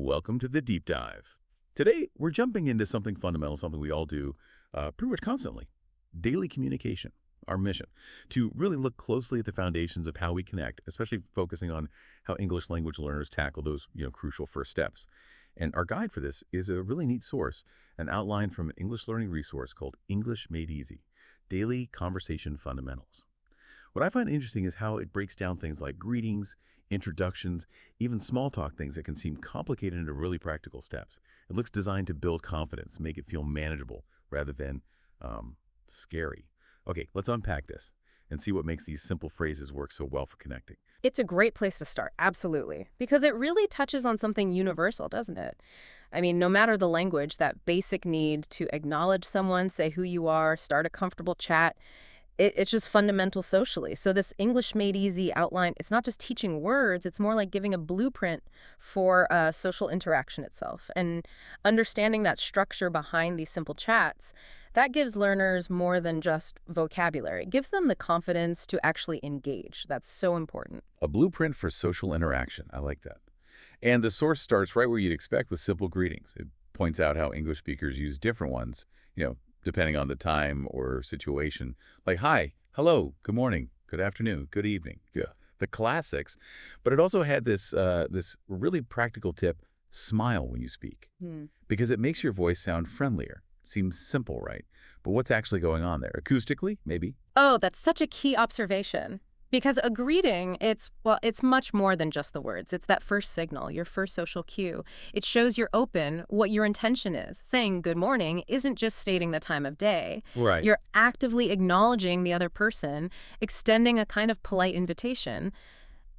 Welcome to the deep dive. Today, we're jumping into something fundamental, something we all do pretty much constantly. Daily communication, our mission, to really look closely at the foundations of how we connect, especially focusing on how English language learners tackle those crucial first steps. And our guide for this is a really neat source, an outline from an English learning resource called English Made Easy, Daily Conversation Fundamentals. What I find interesting is how it breaks down things like greetings, introductions, even small talk things that can seem complicated into really practical steps. It looks designed to build confidence, make it feel manageable rather than scary. Okay, let's unpack this and see what makes these simple phrases work so well for connecting. It's a great place to start, absolutely, because it really touches on something universal, doesn't it? I mean, no matter the language, that basic need to acknowledge someone, say who you are, start a comfortable chat, it's just fundamental socially. So this English Made Easy outline, it's not just teaching words, it's more like giving a blueprint for social interaction itself. And understanding that structure behind these simple chats, that gives learners more than just vocabulary. It gives them the confidence to actually engage. That's so important. A blueprint for social interaction. I like that. And the source starts right where you'd expect with simple greetings. It points out how English speakers use different ones, depending on the time or situation. Like, hi, hello, good morning, good afternoon, good evening. Yeah. The classics. But it also had this really practical tip, smile when you speak. Because it makes your voice sound friendlier. Seems simple, right? But what's actually going on there? Acoustically, maybe? Oh, that's such a key observation. Because a greeting, it's much more than just the words. It's that first signal, your first social cue. It shows you're open, what your intention is. Saying good morning isn't just stating the time of day. Right. You're actively acknowledging the other person, extending a kind of polite invitation.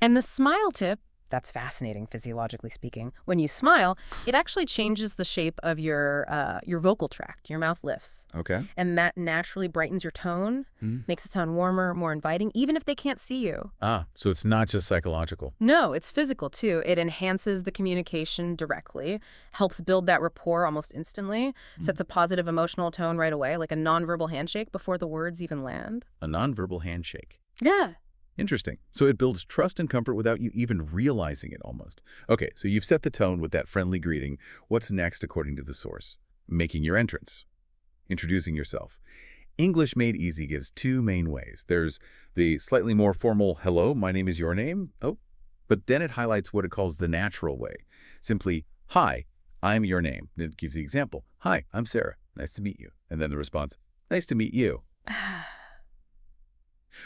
And the smile tip, that's fascinating physiologically speaking. When you smile, it actually changes the shape of your vocal tract. Your mouth lifts. Okay. And that naturally brightens your tone, makes it sound warmer, more inviting, even if they can't see you. So it's not just psychological. No, it's physical too. It enhances the communication directly, helps build that rapport almost instantly, sets a positive emotional tone right away, like a nonverbal handshake before the words even land. A nonverbal handshake. Yeah. Interesting. So it builds trust and comfort without you even realizing it almost. Okay, so you've set the tone with that friendly greeting. What's next according to the source? Making your entrance. Introducing yourself. English Made Easy gives two main ways. There's the slightly more formal, hello, my name is your name. Oh, but then it highlights what it calls the natural way. Simply, hi, I'm your name. And it gives the example. Hi, I'm Sarah. Nice to meet you. And then the response, nice to meet you.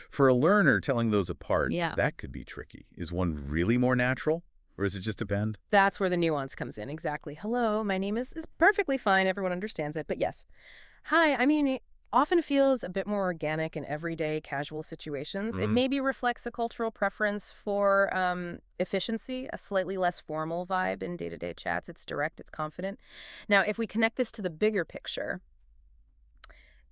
For a learner, telling those apart, that could be tricky. Is one really more natural, or does it just depend? That's where the nuance comes in, exactly. Hello, my name is perfectly fine. Everyone understands it, but yes. Hi, I mean, it often feels a bit more organic in everyday casual situations. It maybe reflects a cultural preference for efficiency, a slightly less formal vibe in day-to-day chats. It's direct, it's confident. Now, if we connect this to the bigger picture,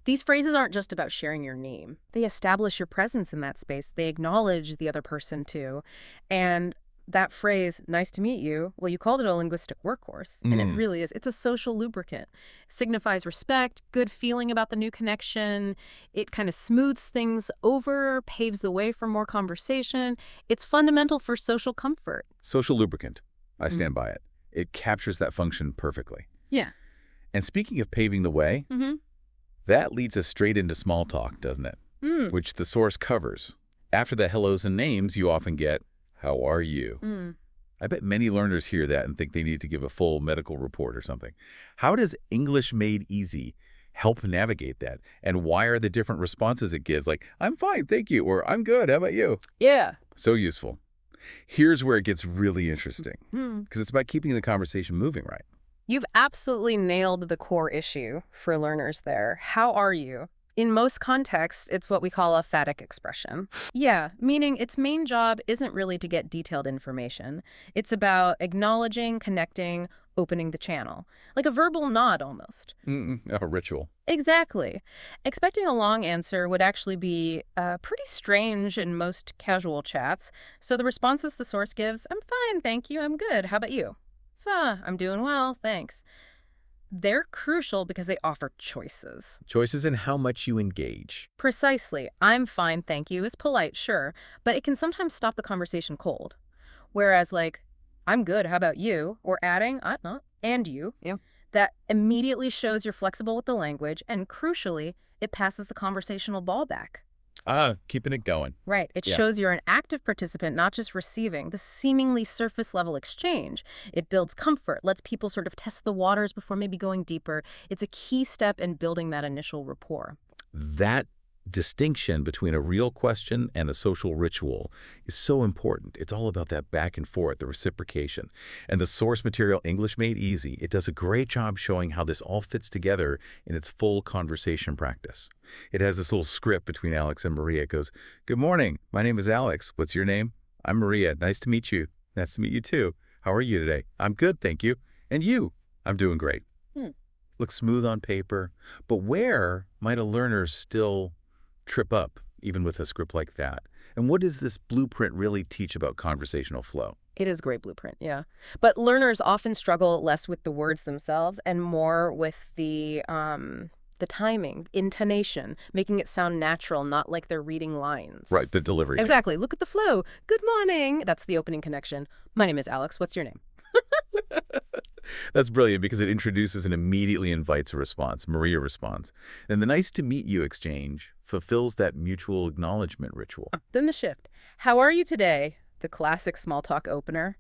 these phrases aren't just about sharing your name. They establish your presence in that space. They acknowledge the other person, too. And that phrase, nice to meet you, well, you called it a linguistic workhorse, and it really is. It's a social lubricant. It signifies respect, good feeling about the new connection. It kind of smooths things over, paves the way for more conversation. It's fundamental for social comfort. Social lubricant. I stand by it. It captures that function perfectly. Yeah. And speaking of paving the way, that leads us straight into small talk, doesn't it? Which the source covers. After the hellos and names, you often get, how are you? I bet many learners hear that and think they need to give a full medical report or something. How does English Made Easy help navigate that? And why are the different responses it gives? Like, I'm fine, thank you, or I'm good, how about you? Yeah. So useful. Here's where it gets really interesting, because it's about keeping the conversation moving, right? You've absolutely nailed the core issue for learners there. How are you? In most contexts, it's what we call a phatic expression. Yeah, meaning its main job isn't really to get detailed information. It's about acknowledging, connecting, opening the channel. Like a verbal nod, almost. A ritual. Exactly. Expecting a long answer would actually be pretty strange in most casual chats. So the responses the source gives, I'm fine, thank you, I'm good, how about you? I'm doing well, thanks. They're crucial because they offer choices. Choices in how much you engage. Precisely. I'm fine, thank you is polite, sure, but it can sometimes stop the conversation cold. Whereas, like, I'm good. How about you? Or adding, I'm not, and you. Yeah. That immediately shows you're flexible with the language, and crucially, it passes the conversational ball back. Keeping it going. Right. It Yeah. shows you're an active participant, not just receiving the seemingly surface level exchange. It builds comfort, lets people sort of test the waters before maybe going deeper. It's a key step in building that initial rapport. That distinction between a real question and a social ritual is so important. It's all about that back and forth, the reciprocation. And the source material, English Made Easy, it does a great job showing how this all fits together in its full conversation practice. It has this little script between Alex and Maria. It goes, "Good morning. My name is Alex. What's your name? I'm Maria. Nice to meet you. Nice to meet you too. How are you today? I'm good, thank you. And you?" "I'm doing great." Looks smooth on paper, but where might a learner still trip up, even with a script like that? And what does this blueprint really teach about conversational flow? It is a great blueprint, yeah. But learners often struggle less with the words themselves and more with the timing, intonation, making it sound natural, not like they're reading lines. Right, the delivery. Exactly. Look at the flow. Good morning. That's the opening connection. My name is Alex. What's your name? That's brilliant because it introduces and immediately invites a response. Maria responds. And the nice to meet you exchange fulfills that mutual acknowledgement ritual. Then the shift. How are you today? The classic small talk opener.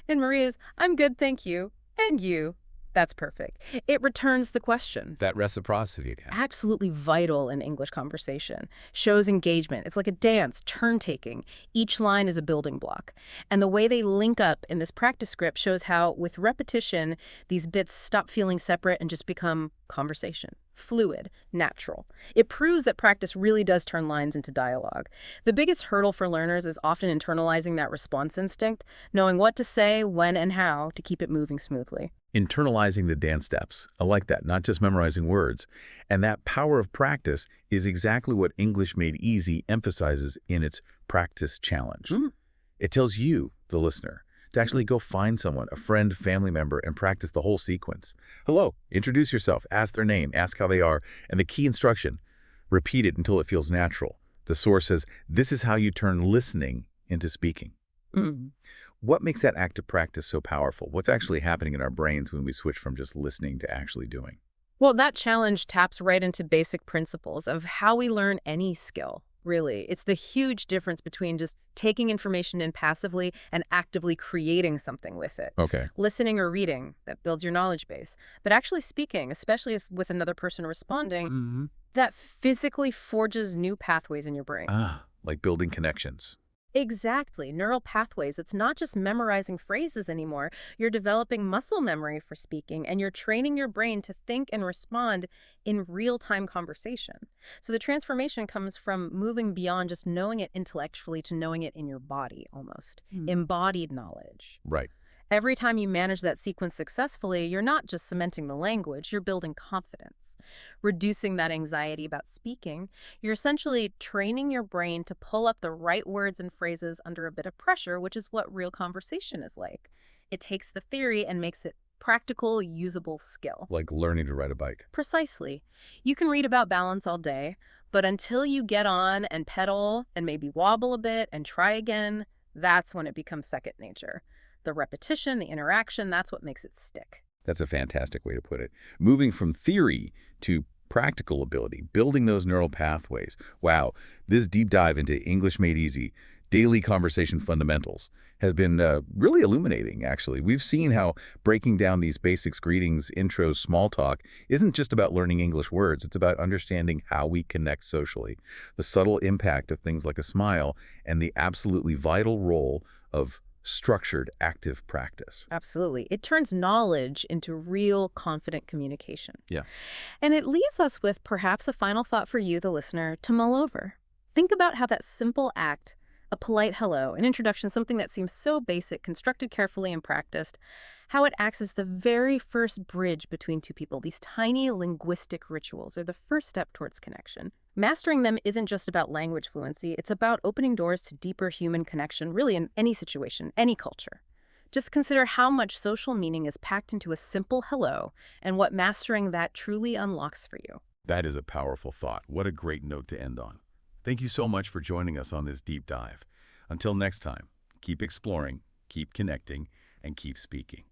And Maria's, I'm good, thank you. And you. That's perfect. It returns the question. That reciprocity again. Absolutely vital in English conversation. Shows engagement. It's like a dance, turn-taking. Each line is a building block. And the way they link up in this practice script shows how, with repetition, these bits stop feeling separate and just become conversation. Fluid, natural. It proves that practice really does turn lines into dialogue. The biggest hurdle for learners is often internalizing that response instinct, knowing what to say, when, and how to keep it moving smoothly. Internalizing the dance steps. I like that, not just memorizing words. And that power of practice is exactly what English Made Easy emphasizes in its practice challenge. It tells you, the listener, to actually go find someone, a friend, family member, and practice the whole sequence. Hello, introduce yourself, ask their name, ask how they are, and the key instruction, repeat it until it feels natural. The source says, this is how you turn listening into speaking. What makes that act of practice so powerful? What's actually happening in our brains when we switch from just listening to actually doing? Well, that challenge taps right into basic principles of how we learn any skill, really. It's the huge difference between just taking information in passively and actively creating something with it. Okay. Listening or reading, that builds your knowledge base. But actually speaking, especially with another person responding, that physically forges new pathways in your brain. Like building connections. Exactly. Neural pathways. It's not just memorizing phrases anymore. You're developing muscle memory for speaking, and you're training your brain to think and respond in real-time conversation. So the transformation comes from moving beyond just knowing it intellectually to knowing it in your body, almost. Embodied knowledge. Right. Every time you manage that sequence successfully, you're not just cementing the language, you're building confidence. Reducing that anxiety about speaking, you're essentially training your brain to pull up the right words and phrases under a bit of pressure, which is what real conversation is like. It takes the theory and makes it practical, usable skill. Like learning to ride a bike. Precisely. You can read about balance all day, but until you get on and pedal and maybe wobble a bit and try again, that's when it becomes second nature. The repetition, the interaction, that's what makes it stick. That's a fantastic way to put it. Moving from theory to practical ability, building those neural pathways. Wow, this deep dive into English Made Easy, daily conversation fundamentals, has been really illuminating, actually. We've seen how breaking down these basics, greetings, intros, small talk, isn't just about learning English words. It's about understanding how we connect socially, the subtle impact of things like a smile, and the absolutely vital role of structured, active practice. Absolutely. It turns knowledge into real, confident communication. Yeah. And it leaves us with perhaps a final thought for you, the listener, to mull over. Think about how that simple act, a polite hello, an introduction, something that seems so basic, constructed carefully and practiced, how it acts as the very first bridge between two people. These tiny linguistic rituals are the first step towards connection. Mastering them isn't just about language fluency, it's about opening doors to deeper human connection, really in any situation, any culture. Just consider how much social meaning is packed into a simple hello and what mastering that truly unlocks for you. That is a powerful thought. What a great note to end on. Thank you so much for joining us on this deep dive. Until next time, keep exploring, keep connecting, and keep speaking.